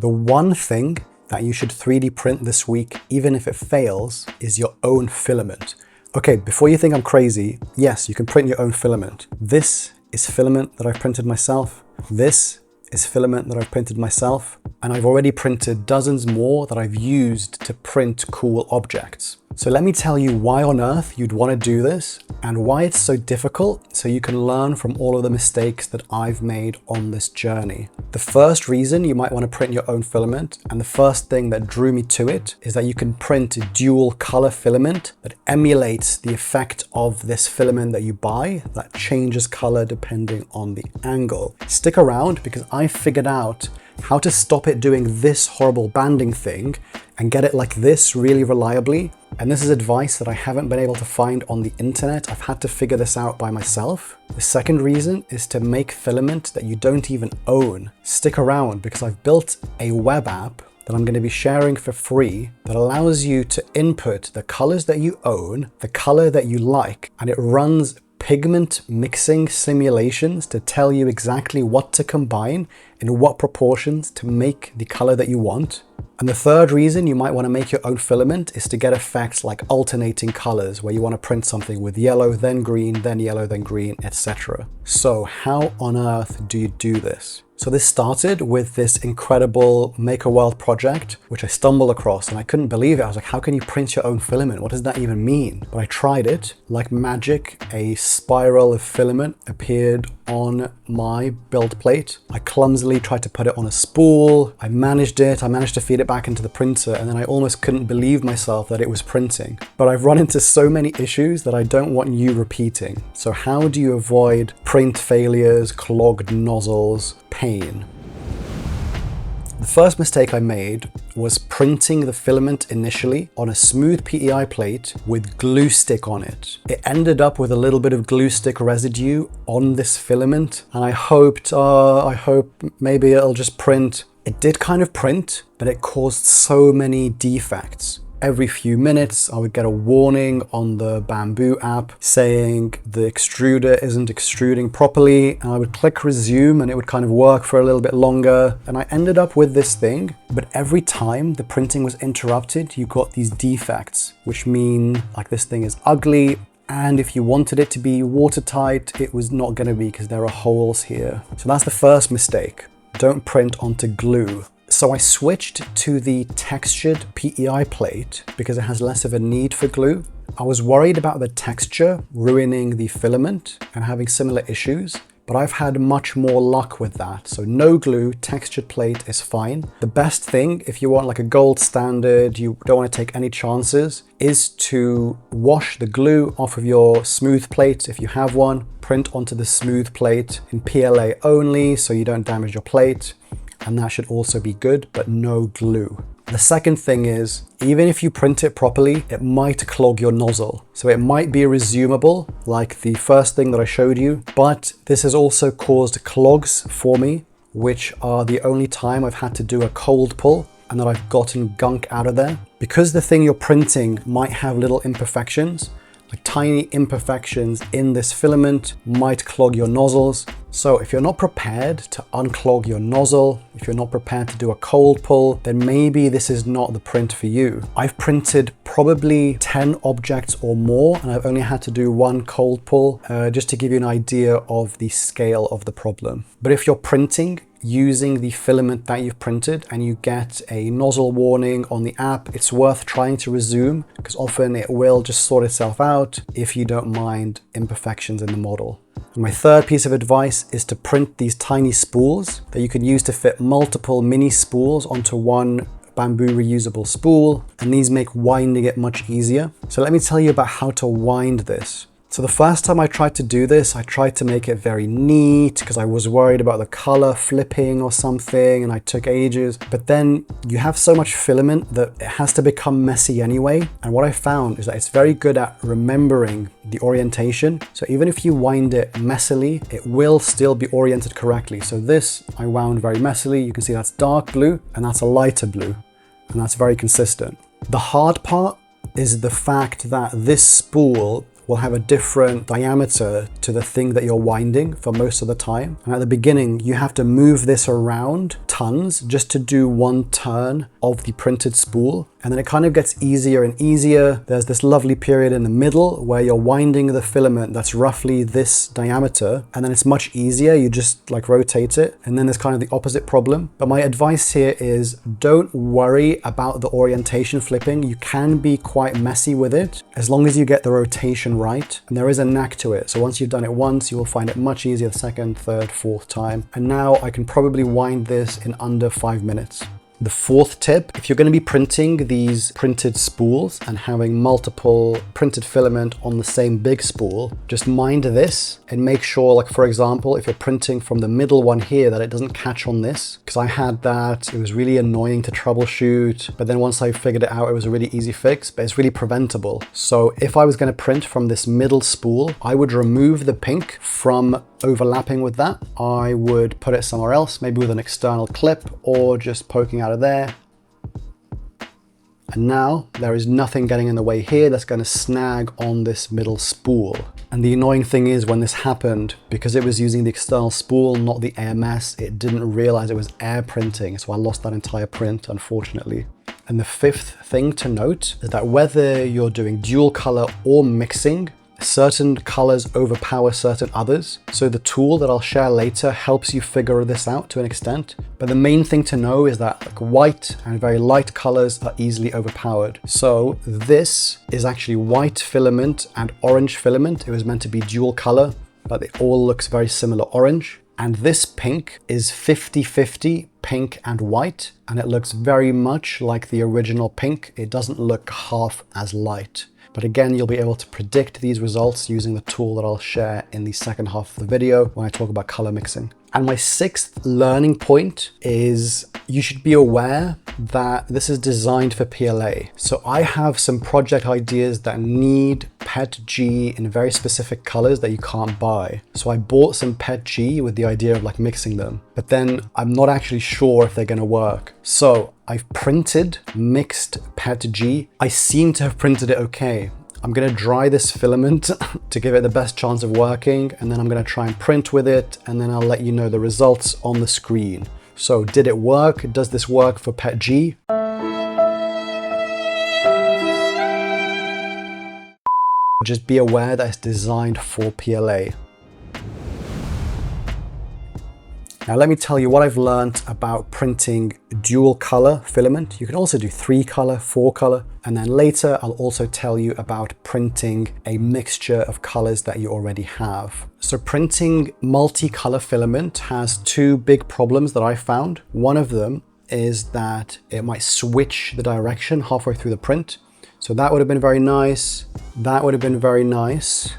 The one thing that you should 3D print this week, even if it fails, is your own filament. Okay, before you think I'm crazy, yes, you can print your own filament. This is filament that I've printed myself. This is filament that I've printed myself. And I've already printed dozens more that I've used to print cool objects. So let me tell you why on earth you'd want to do this and why it's so difficult, so you can learn from all of the mistakes that I've made on this journey. The first reason you might want to print your own filament, and the first thing that drew me to it, is that you can print a dual color filament that emulates the effect of this filament that you buy, that changes color depending on the angle. Stick around because I figured out how to stop it doing this horrible banding thing and get it like this really reliably. And this is advice that I haven't been able to find on the internet. I've had to figure this out by myself. The second reason is to make filament that you don't even own. Stick around because I've built a web app that I'm going to be sharing for free that allows you to input the colors that you own, the color that you like, and it runs pigment mixing simulations to tell you exactly what to combine in what proportions to make the color that you want. And the third reason you might want to make your own filament is to get effects like alternating colors, where you want to print something with yellow, then green, then yellow, then green, etc. So how on earth do you do this? So this started with this incredible Make a World project, which I stumbled across and I couldn't believe it. I was like, how can you print your own filament? What does that even mean? But I tried it. Like magic, a spiral of filament appeared on my build plate. I clumsily tried to put it on a spool. I managed to feed it back into the printer, and then I almost couldn't believe myself that it was printing. But I've run into so many issues that I don't want you repeating. So how do you avoid print failures, clogged nozzles, pain? The first mistake I made was printing the filament initially on a smooth PEI plate with glue stick on it. It ended up with a little bit of glue stick residue on this filament, and I hope maybe it'll just print. It did kind of print, but it caused so many defects. Every few minutes, I would get a warning on the Bamboo app saying the extruder isn't extruding properly, and I would click resume and it would kind of work for a little bit longer. And I ended up with this thing, but every time the printing was interrupted, you got these defects, which mean like this thing is ugly. And if you wanted it to be watertight, it was not going to be because there are holes here. So that's the first mistake. Don't print onto glue. So I switched to the textured PEI plate because it has less of a need for glue. I was worried about the texture ruining the filament and having similar issues, but I've had much more luck with that. So no glue, textured plate is fine. The best thing, if you want like a gold standard, you don't want to take any chances, is to wash the glue off of your smooth plate if you have one. Print onto the smooth plate in PLA only so you don't damage your plate. And that should also be good, but no glue. The second thing is, even if you print it properly, it might clog your nozzle. So it might be resumable, like the first thing that I showed you, but this has also caused clogs for me, which are the only time I've had to do a cold pull and that I've gotten gunk out of there. Because the thing you're printing might have little imperfections, like tiny imperfections in this filament might clog your nozzles. So if you're not prepared to unclog your nozzle, if you're not prepared to do a cold pull, then maybe this is not the print for you. I've printed probably 10 objects or more, and I've only had to do one cold pull, just to give you an idea of the scale of the problem. But if you're printing using the filament that you've printed and you get a nozzle warning on the app, it's worth trying to resume because often it will just sort itself out if you don't mind imperfections in the model. And my third piece of advice is to print these tiny spools that you can use to fit multiple mini spools onto one Bamboo reusable spool, and these make winding it much easier. So let me tell you about how to wind this. So the first time I tried to do this, I tried to make it very neat because I was worried about the color flipping or something, and I took ages. But then you have so much filament that it has to become messy anyway. And what I found is that it's very good at remembering the orientation. So even if you wind it messily, it will still be oriented correctly. So this I wound very messily. You can see that's dark blue and that's a lighter blue, and that's very consistent. The hard part is the fact that this spool will have a different diameter to the thing that you're winding for most of the time. And at the beginning, you have to move this around tons just to do one turn of the printed spool. And then it kind of gets easier and easier. There's this lovely period in the middle where you're winding the filament that's roughly this diameter, and then it's much easier. You just like rotate it. And then there's kind of the opposite problem. But my advice here is don't worry about the orientation flipping. You can be quite messy with it as long as you get the rotation right. And there is a knack to it. So once you've done it once, you will find it much easier the second, third, fourth time. And now I can probably wind this in under 5 minutes. The fourth tip, if you're going to be printing these printed spools and having multiple printed filament on the same big spool, just mind this and make sure, like for example, if you're printing from the middle one here, that it doesn't catch on this, because I had that. It was really annoying to troubleshoot, but then once I figured it out, it was a really easy fix, but it's really preventable. So if I was going to print from this middle spool, I would remove the pink from overlapping with that. I would put it somewhere else, maybe with an external clip or just poking out of there. And now there is nothing getting in the way here that's going to snag on this middle spool. And the annoying thing is when this happened, because it was using the external spool, not the AMS, it didn't realize it was air printing. So I lost that entire print, unfortunately. And the fifth thing to note is that whether you're doing dual color or mixing, certain colors overpower certain others. So the tool that I'll share later helps you figure this out to an extent. But the main thing to know is that like white and very light colors are easily overpowered. So this is actually white filament and orange filament. It was meant to be dual color, but it all looks very similar orange. And this pink is 50-50 pink and white, and it looks very much like the original pink. It doesn't look half as light. But again, you'll be able to predict these results using the tool that I'll share in the second half of the video when I talk about color mixing. And my sixth learning point is you should be aware that this is designed for PLA. So I have some project ideas that need PETG in very specific colors that you can't buy. So I bought some PETG with the idea of like mixing them, but then I'm not actually sure if they're gonna work. So I've printed mixed PETG. I seem to have printed it okay. I'm gonna dry this filament to give it the best chance of working, and then I'm gonna try and print with it, and then I'll let you know the results on the screen. So did it work? Does this work for PETG? Just be aware that it's designed for PLA. Now let me tell you what I've learned about printing dual color filament. You can also do 3 color, 4 color, and then later I'll also tell you about printing a mixture of colors that you already have. So printing multi-color filament has 2 big problems that I found. One of them is that it might switch the direction halfway through the print. So that would have been very nice. That would have been very nice,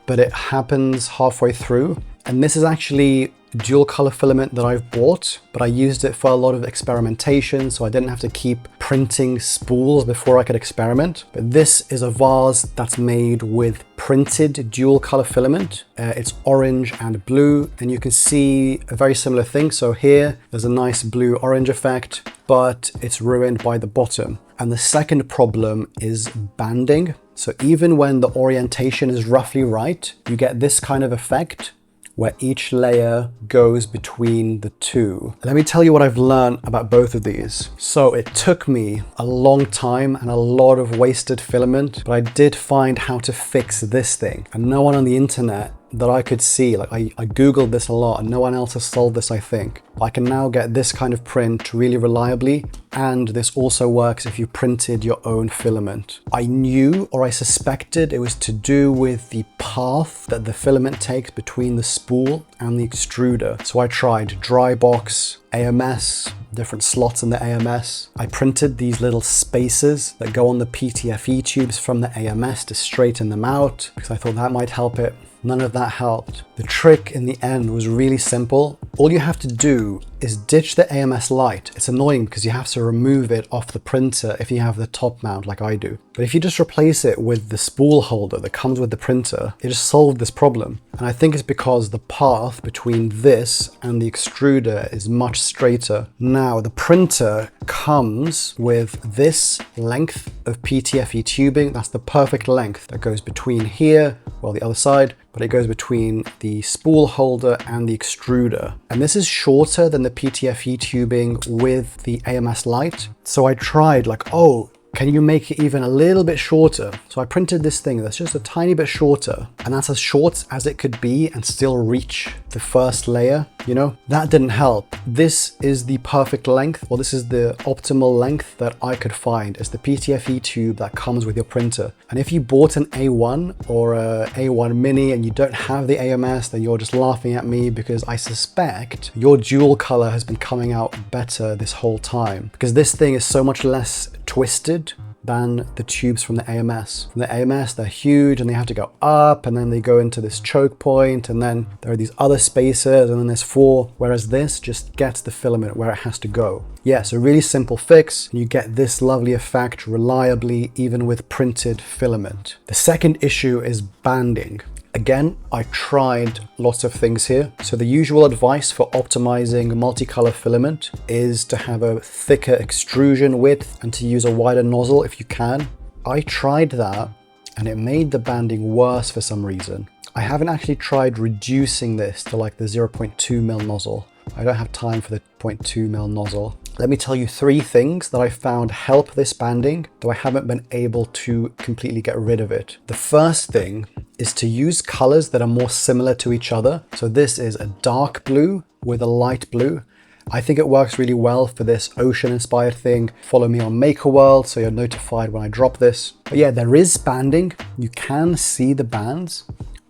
but it happens halfway through. And this is actually dual color filament that I've bought, but I used it for a lot of experimentation, so I didn't have to keep printing spools before I could experiment. But this is a vase that's made with printed dual color filament. It's orange and blue, and you can see a very similar thing. So here there's a nice blue orange effect, but it's ruined by the bottom. And the second problem is banding. So even when the orientation is roughly right, you get this kind of effect where each layer goes between the two. Let me tell you what I've learned about both of these. So it took me a long time and a lot of wasted filament, but I did find how to fix this thing. And no one on the internet that I could see, like I Googled this a lot and no one else has solved this, I think. I can now get this kind of print really reliably, and this also works if you printed your own filament. I knew, or I suspected, it was to do with the path that the filament takes between the spool and the extruder. So I tried dry box, AMS, different slots in the AMS. I printed these little spacers that go on the PTFE tubes from the AMS to straighten them out, because I thought that might help it. None of that helped. The trick in the end was really simple. All you have to do is ditch the AMS light. It's annoying because you have to remove it off the printer if you have the top mount like I do. But if you just replace it with the spool holder that comes with the printer, it just solved this problem. And I think it's because the path between this and the extruder is much straighter. Now, the printer comes with this length of PTFE tubing. That's the perfect length that goes between here, well, the other side, but it goes between the spool holder and the extruder. And this is shorter than the PTFE tubing with the AMS light. So I tried like, oh, can you make it even a little bit shorter? So I printed this thing that's just a tiny bit shorter, and that's as short as it could be and still reach the first layer, you know? That didn't help. This is the perfect length, or this is the optimal length that I could find. It's the PTFE tube that comes with your printer. And if you bought an A1 or a A1 mini and you don't have the AMS, then you're just laughing at me, because I suspect your dual color has been coming out better this whole time, because this thing is so much less twisted than the tubes from the AMS. From the AMS, they're huge and they have to go up, and then they go into this choke point, and then there are these other spacers, and then there's 4, whereas this just gets the filament where it has to go. Yeah, so really simple fix, and you get this lovely effect reliably, even with printed filament. The second issue is banding. Again, I tried lots of things here. So the usual advice for optimizing multicolor filament is to have a thicker extrusion width and to use a wider nozzle if you can. I tried that and it made the banding worse for some reason. I haven't actually tried reducing this to like the 0.2 mil nozzle. I don't have time for the 0.2 mil nozzle. Let me tell you 3 things that I found help this banding, though I haven't been able to completely get rid of it. The first thing is to use colors that are more similar to each other. So this is a dark blue with a light blue. I think it works really well for this ocean inspired thing. Follow me on Maker World so you're notified when I drop this. But yeah, there is banding. You can see the bands,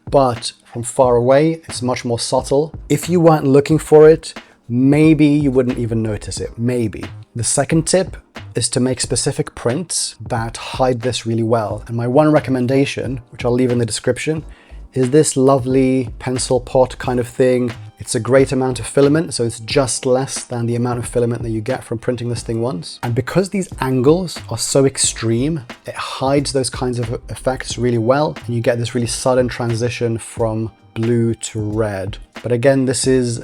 but from far away, it's much more subtle. If you weren't looking for it, maybe you wouldn't even notice it, maybe. The second tip is to make specific prints that hide this really well. And my one recommendation, which I'll leave in the description, is this lovely pencil pot kind of thing. It's a great amount of filament, so it's just less than the amount of filament that you get from printing this thing once. And because these angles are so extreme, it hides those kinds of effects really well, and you get this really sudden transition from blue to red. But again, this is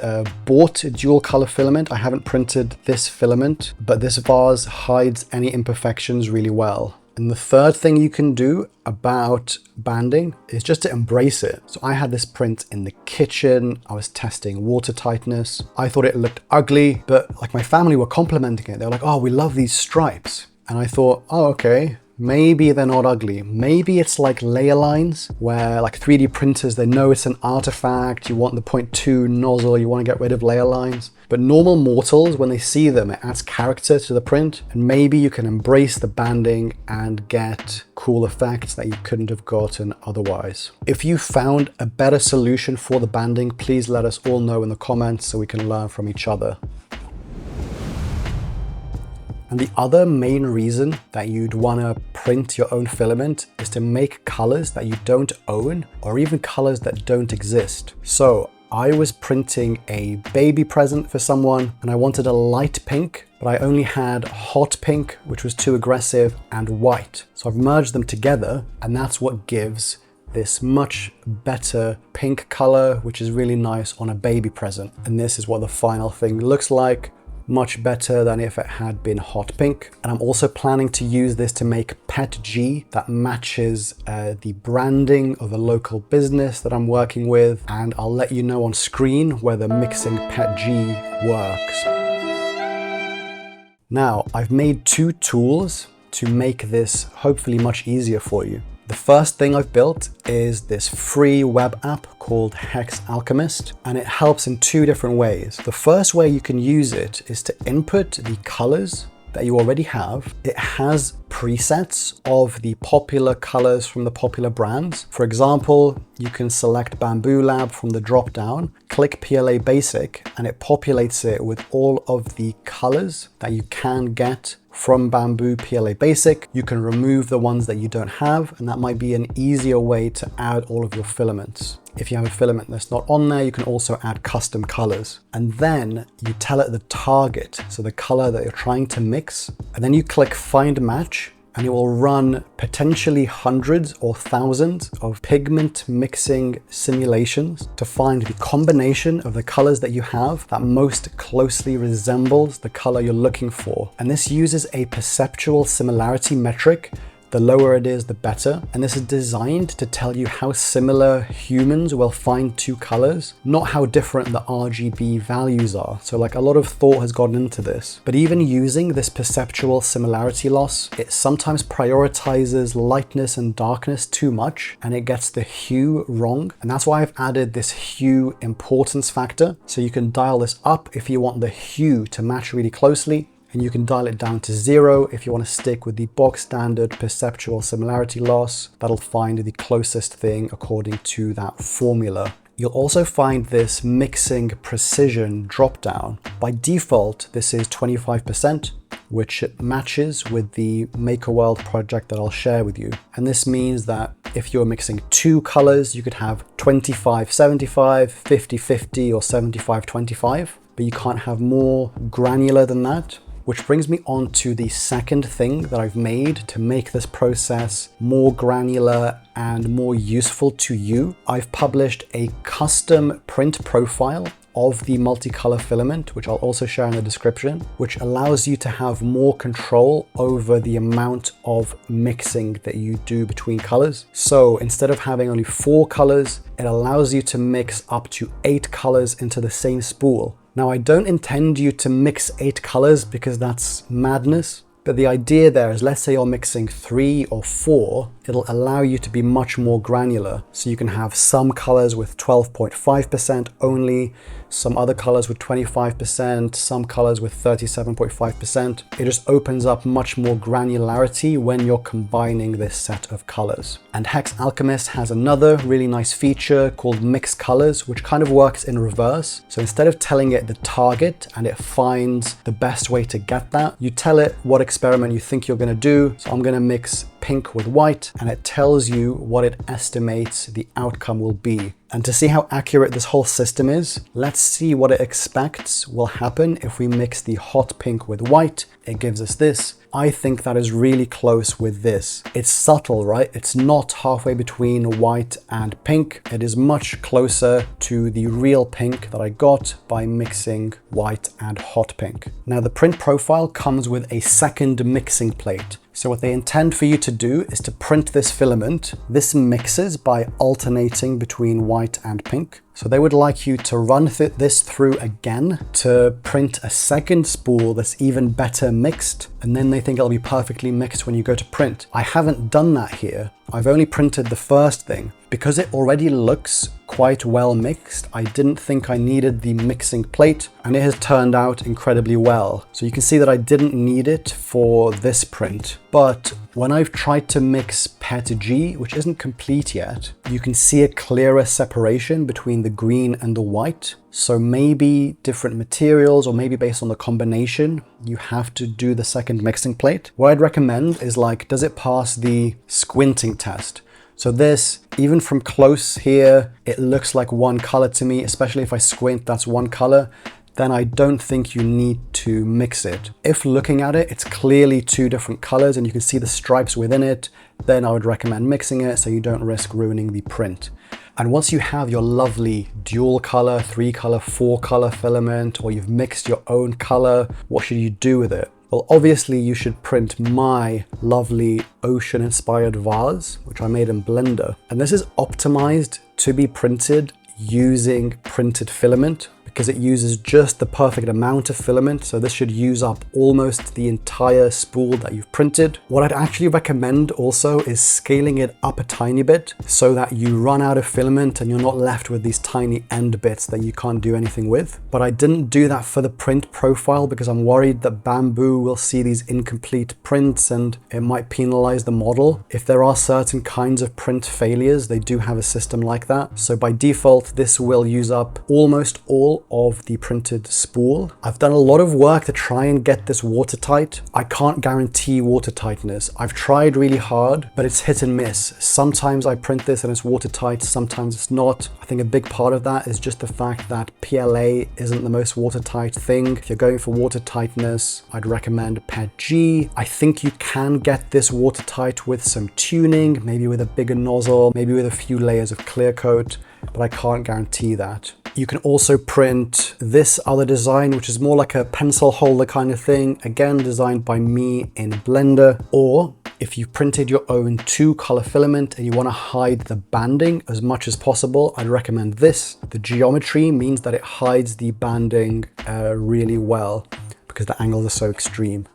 bought dual color filament. I haven't printed this filament, but this vase hides any imperfections really well. And the third thing you can do about banding is just to embrace it. So I had this print in the kitchen. I was testing water tightness. I thought it looked ugly, but like my family were complimenting it. They were like, oh, we love these stripes. And I thought, oh, okay. Maybe they're not ugly. Maybe it's like layer lines where like 3D printers, they know it's an artifact. You want the 0.2 nozzle, you want to get rid of layer lines. But normal mortals, when they see them, it adds character to the print. And maybe you can embrace the banding and get cool effects that you couldn't have gotten otherwise. If you found a better solution for the banding, please let us all know in the comments so we can learn from each other. And the other main reason that you'd want to print your own filament is to make colors that you don't own, or even colors that don't exist. So I was printing a baby present for someone and I wanted a light pink, but I only had hot pink, which was too aggressive, and white. So I've merged them together, and that's what gives this much better pink color, which is really nice on a baby present. And this is what the final thing looks like. Much better than if it had been hot pink. And I'm also planning to use this to make PETG that matches the branding of a local business that I'm working with. And I'll let you know on screen whether mixing PETG works. Now, I've made 2 tools to make this hopefully much easier for you. The first thing I've built is this free web app called Hex Alchemist, and it helps in 2 different ways. The first way you can use it is to input the colors that you already have. It has presets of the popular colors from the popular brands. For example, you can select Bamboo Lab from the drop down, click PLA Basic, and it populates it with all of the colors that you can get from Bamboo PLA Basic. You can remove the ones that you don't have, and that might be an easier way to add all of your filaments. If you have a filament that's not on there, you can also add custom colors. And then you tell it the target, so the color that you're trying to mix, and then you click Find Match, and it will run potentially hundreds or thousands of pigment mixing simulations to find the combination of the colors that you have that most closely resembles the color you're looking for. And this uses a perceptual similarity metric. The lower it is, the better. And this is designed to tell you how similar humans will find two colors, not how different the RGB values are. So like a lot of thought has gone into this. But even using this perceptual similarity loss, it sometimes prioritizes lightness and darkness too much, and it gets the hue wrong. And that's why I've added this hue importance factor. So you can dial this up if you want the hue to match really closely, and you can dial it down to 0 if you want to stick with the box standard perceptual similarity loss. That'll find the closest thing according to that formula. You'll also find this mixing precision drop down. By default, this is 25%, which matches with the Make a World project that I'll share with you. And this means that if you're mixing two colors, you could have 25-75, 50-50, or 75-25, but you can't have more granular than that. Which brings me on to the second thing that I've made to make this process more granular and more useful to you. I've published a custom print profile of the multicolor filament, which I'll also share in the description, which allows you to have more control over the amount of mixing that you do between colors. So instead of having only 4 colors, it allows you to mix up to 8 colors into the same spool. Now, I don't intend you to mix 8 colors because that's madness, but the idea there is, let's say you're mixing 3 or 4, it'll allow you to be much more granular. So you can have some colors with 12.5% only, some other colors with 25%, some colors with 37.5%. It just opens up much more granularity when you're combining this set of colors. And Hex Alchemist has another really nice feature called Mix Colors, which kind of works in reverse. So instead of telling it the target and it finds the best way to get that, you tell it what experiment you think you're gonna do. So I'm gonna mix pink with white, and it tells you what it estimates the outcome will be. And to see how accurate this whole system is, let's see what it expects will happen if we mix the hot pink with white. It gives us this. I think that is really close with this. It's subtle, right? It's not halfway between white and pink. It is much closer to the real pink that I got by mixing white and hot pink. Now, the print profile comes with a second mixing plate. So what they intend for you to do is to print this filament. This mixes by alternating between white and pink. So they would like you to run this through again to print a second spool that's even better mixed, and then they think it'll be perfectly mixed when you go to print. I haven't done that here. I've only printed the first thing. Because it already looks quite well mixed, I didn't think I needed the mixing plate, and it has turned out incredibly well. So you can see that I didn't need it for this print. But when I've tried to mix PET G, which isn't complete yet, you can see a clearer separation between the green and the white. So maybe different materials, or maybe based on the combination, you have to do the second mixing plate. What I'd recommend is, like, does it pass the squinting test? So this, even from close here, it looks like one color to me, especially if I squint, that's one color. Then I don't think you need to mix it. If looking at it, it's clearly 2 different colors and you can see the stripes within it, then I would recommend mixing it so you don't risk ruining the print. And once you have your lovely dual color, 3 color, 4 color filament, or you've mixed your own color, what should you do with it? Well, obviously you should print my lovely ocean-inspired vase, which I made in Blender. And this is optimized to be printed using printed filament, because it uses just the perfect amount of filament. So this should use up almost the entire spool that you've printed. What I'd actually recommend also is scaling it up a tiny bit so that you run out of filament and you're not left with these tiny end bits that you can't do anything with. But I didn't do that for the print profile because I'm worried that Bamboo will see these incomplete prints and it might penalize the model. If there are certain kinds of print failures, they do have a system like that. So by default, this will use up almost all of the printed spool. I've done a lot of work to try and get this watertight. I can't guarantee watertightness. I've tried really hard, but it's hit and miss. Sometimes I print this and it's watertight, sometimes it's not. I think a big part of that is just the fact that PLA isn't the most watertight thing. If you're going for water tightness, I'd recommend PETG. I think you can get this watertight with some tuning, maybe with a bigger nozzle, maybe with a few layers of clear coat, but I can't guarantee that. You can also print this other design, which is more like a pencil holder kind of thing, again designed by me in Blender. Or if you've printed your own 2-color filament and you want to hide the banding as much as possible, I'd recommend this. The geometry means that it hides the banding really well because the angles are so extreme.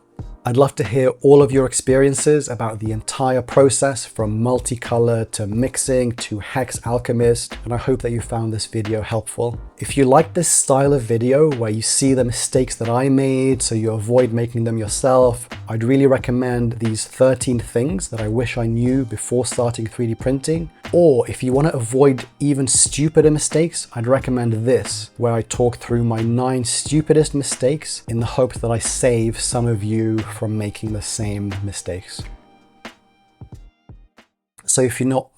I'd love to hear all of your experiences about the entire process from multicolor to mixing to Hex Alchemist, and I hope that you found this video helpful. If you like this style of video where you see the mistakes that I made so you avoid making them yourself, I'd really recommend these 13 things that I wish I knew before starting 3D printing. Or if you want to avoid even stupider mistakes, I'd recommend this, where I talk through my 9 stupidest mistakes in the hopes that I save some of you from making the same mistakes. So if you're not